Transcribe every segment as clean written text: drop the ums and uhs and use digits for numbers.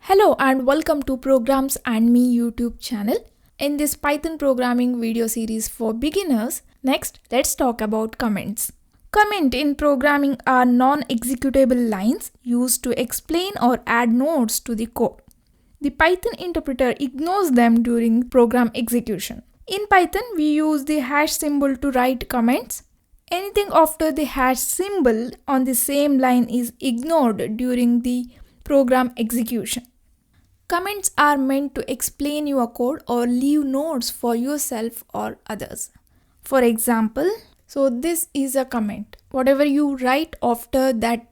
Hello and welcome to Programs and Me YouTube channel. In this Python programming video series for beginners, next let's talk about comments. Comment in programming are non-executable lines used to explain or add nodes to the code. The Python interpreter ignores them during program execution. In Python, we use the hash symbol to write comments. Anything after the hash symbol on the same line is ignored during the program execution. Comments are meant to explain your code or leave notes for yourself or others. For example, so this is a comment. Whatever you write after that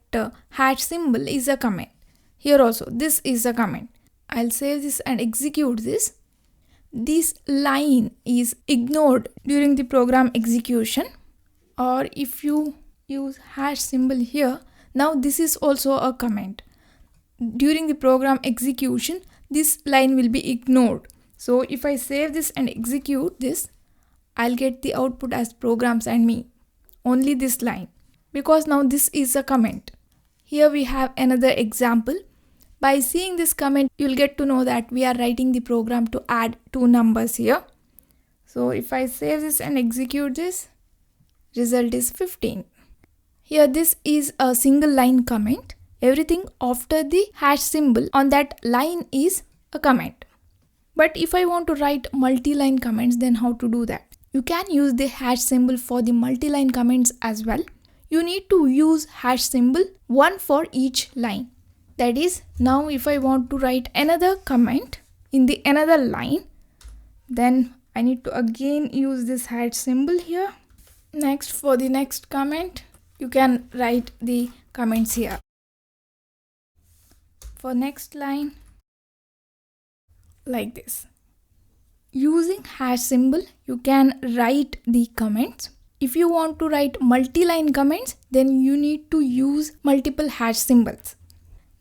hash symbol is a comment. Here also, this is a comment. I'll save this and execute this. This line is ignored during the program execution. Or if you use hash symbol here, now this is also a comment. During the program execution, this line will be ignored. So if I save this and execute this, I'll get the output as programs and me. Only this line. Because now this is a comment. Here we have another example. By seeing this comment, you'll get to know that we are writing the program to add two numbers here. So if I save this and execute this, result is 15. Here this is a single line comment. Everything after the hash symbol on that line is a comment. But if I want to write multi-line comments, then how to do that? You can use the hash symbol for the multi-line comments as well. You need to use hash symbol one for each line. That is, now if I want to write another comment in the another line, then I need to again use this hash symbol here. Next, for the next comment, you can write the comments here. For next line, like this. Using hash symbol, you can write the comments. If you want to write multi-line comments, then you need to use multiple hash symbols.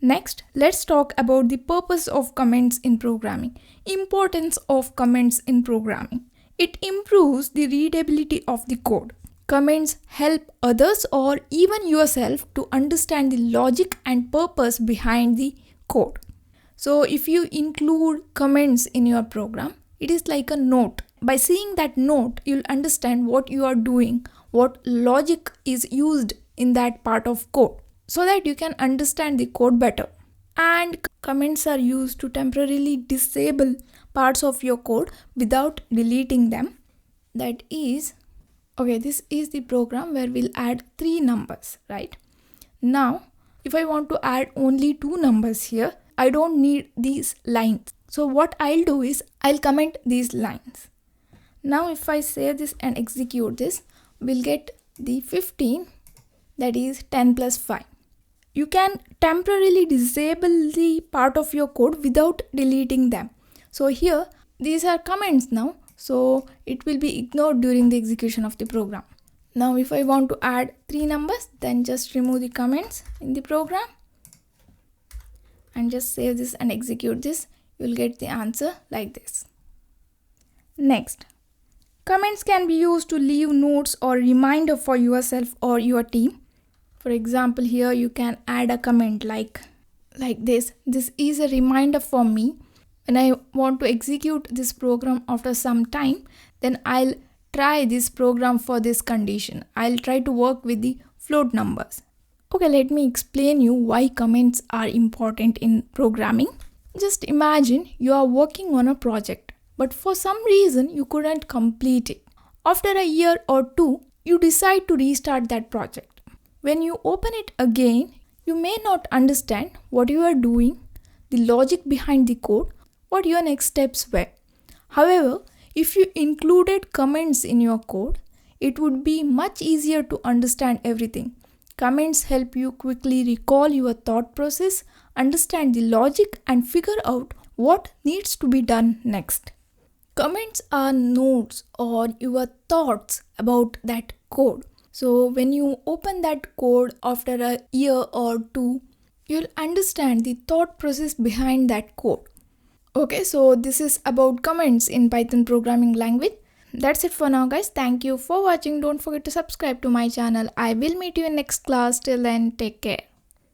Next, let's talk about the purpose of comments in programming. Importance of comments in programming. It improves the readability of the code. Comments help others or even yourself to understand the logic and purpose behind the code. So if you include comments in your program, it is like a note. By seeing that note, you'll understand what you are doing, what logic is used in that part of code, so that you can understand the code better. And comments are used to temporarily disable parts of your code without deleting them. That is, okay, this is the program where we'll add three numbers, right? Now, if I want to add only two numbers here, I don't need these lines. So what I'll do is, I'll comment these lines. Now if I save this and execute this, we'll get the 15, that is 10 plus 5. You can temporarily disable the part of your code without deleting them. So here, these are comments now, so it will be ignored during the execution of the program. Now if I want to add three numbers, then just remove the comments in the program and just save this and execute this. You'll get the answer like this. Next, comments can be used to leave notes or reminder for yourself or your team. For example, here you can add a comment like this. This is a reminder for me. When I want to execute this program after some time, then I'll try this program for this condition. I'll try to work with the float numbers. Okay, let me explain you why comments are important in programming. Just imagine you are working on a project, but for some reason you couldn't complete it. After a year or two, you decide to restart that project. When you open it again, you may not understand what you are doing, the logic behind the code, what your next steps were. However, if you included comments in your code, it would be much easier to understand everything. Comments help you quickly recall your thought process, understand the logic, and figure out what needs to be done next. Comments are notes or your thoughts about that code. So when you open that code after a year or two, you'll understand the thought process behind that code. Okay, so this is about comments in Python programming language. That's it for now, guys. Thank you for watching. Don't forget to subscribe to my channel. I will meet you in next class. Till then, take care.